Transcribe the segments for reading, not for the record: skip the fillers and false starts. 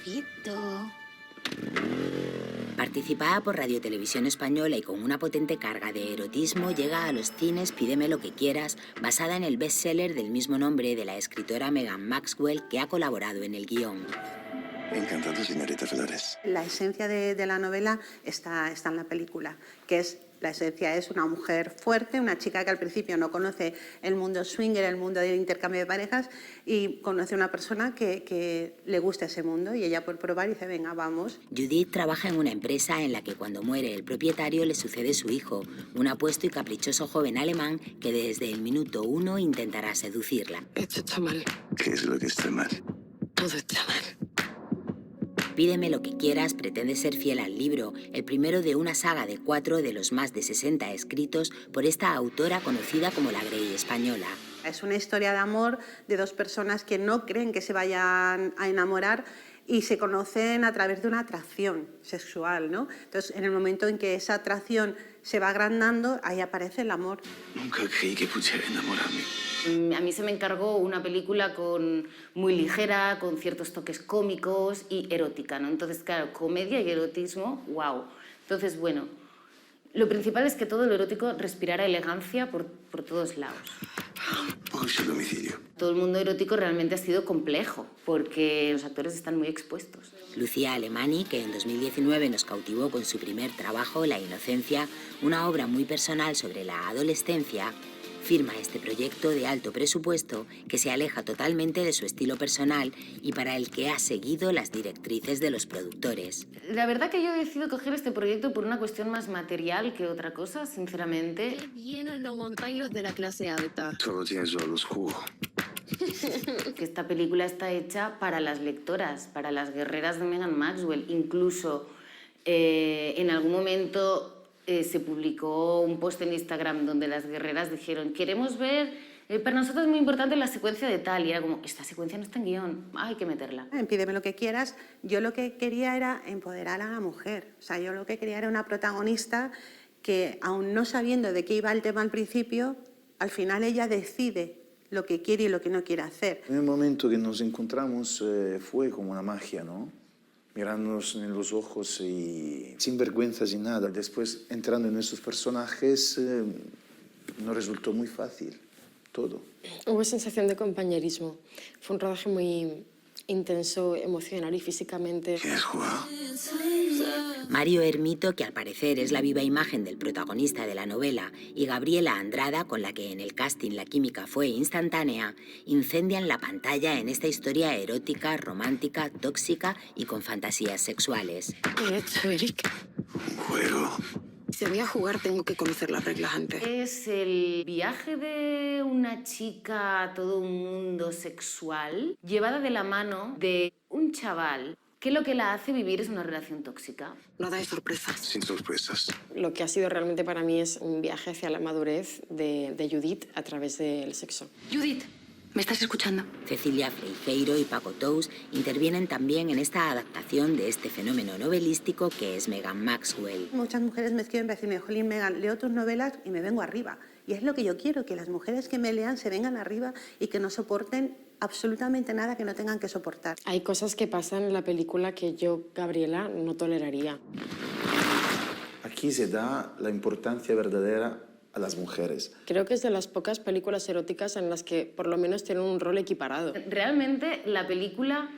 Despacito. Participada por Radio Televisión Española y con una potente carga de erotismo, llega a los cines Pídeme lo que quieras, basada en el bestseller del mismo nombre de la escritora Megan Maxwell, que ha colaborado en el guión. Encantado, señorita Flores. La esencia de la novela está en la película, que es, la esencia es una mujer fuerte, una chica que al principio no conoce el mundo swinger, el mundo del intercambio de parejas, y conoce a una persona que le gusta ese mundo, y ella por probar dice, venga, vamos. Judith trabaja en una empresa en la que cuando muere el propietario le sucede su hijo, un apuesto y caprichoso joven alemán que desde el minuto 1 intentará seducirla. Esto está mal. ¿Qué es lo que está mal? Todo está mal. Pídeme lo que quieras pretende ser fiel al libro, el primero de una saga de 4 de los más de 60 escritos por esta autora conocida como la Grey española. Es una historia de amor de dos personas que no creen que se vayan a enamorar y se conocen a través de una atracción sexual, ¿no? Entonces, en el momento en que esa atracción se va agrandando, ahí aparece el amor. Nunca creí que pudiera enamorarme. A mí se me encargó una película muy ligera, con ciertos toques cómicos y erótica, ¿no? Entonces, claro, comedia y erotismo, wow. Entonces, bueno, lo principal es que todo lo erótico respirara elegancia por todos lados. Hoy su domicilio. Todo el mundo erótico realmente ha sido complejo, porque los actores están muy expuestos. Lucía Alemany, que en 2019 nos cautivó con su primer trabajo, La inocencia, una obra muy personal sobre la adolescencia, firma este proyecto de alto presupuesto que se aleja totalmente de su estilo personal y para el que ha seguido las directrices de los productores. La verdad que yo he decidido coger este proyecto por una cuestión más material que otra cosa, sinceramente. Vienen los montaños de la clase alta. Todo tiene su lado oscuro. Que esta película está hecha para las lectoras, para las guerreras de Megan Maxwell. Incluso en algún momento se publicó un post en Instagram donde las guerreras dijeron, queremos ver, para nosotros es muy importante la secuencia de tal, y era como, esta secuencia no está en guión, hay que meterla. En Pídeme lo que quieras, yo lo que quería era empoderar a la mujer. O sea, yo lo que quería era una protagonista que, aun no sabiendo de qué iba el tema al principio, al final ella decide lo que quiere y lo que no quiere hacer. En el momento que nos encontramos fue como una magia, ¿no? Mirándonos en los ojos y sin vergüenza, sin nada. Después, entrando en esos personajes, nos resultó muy fácil todo. Hubo sensación de compañerismo. Fue un rodaje muy intenso, emocional y físicamente. ¿Quieres jugar? Mario Hermito, que al parecer es la viva imagen del protagonista de la novela, y Gabriela Andrada, con la que en el casting la química fue instantánea, incendian la pantalla en esta historia erótica, romántica, tóxica y con fantasías sexuales. ¿Qué he hecho, Eric? Un juego. Si voy a jugar, tengo que conocer las reglas antes. Es el viaje de una chica a todo un mundo sexual, llevada de la mano de un chaval que lo que la hace vivir es una relación tóxica. Nada de sorpresas. Sin sorpresas. Lo que ha sido realmente para mí es un viaje hacia la madurez de Judith a través del sexo. Judith, ¿me estás escuchando? Cecilia Freijeiro y Paco Tous intervienen también en esta adaptación de este fenómeno novelístico que es Megan Maxwell. Muchas mujeres me escriben para decirme, jolín, Megan, leo tus novelas y me vengo arriba. Y es lo que yo quiero, que las mujeres que me lean se vengan arriba y que no soporten absolutamente nada que no tengan que soportar. Hay cosas que pasan en la película que yo, Gabriela, no toleraría. Aquí se da la importancia verdadera a las mujeres. Creo que es de las pocas películas eróticas en las que por lo menos tienen un rol equiparado. Realmente la película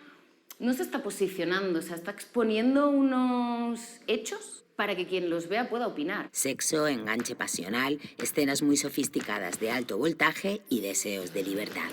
no se está posicionando, o sea, está exponiendo unos hechos para que quien los vea pueda opinar. Sexo, enganche pasional, escenas muy sofisticadas de alto voltaje y deseos de libertad.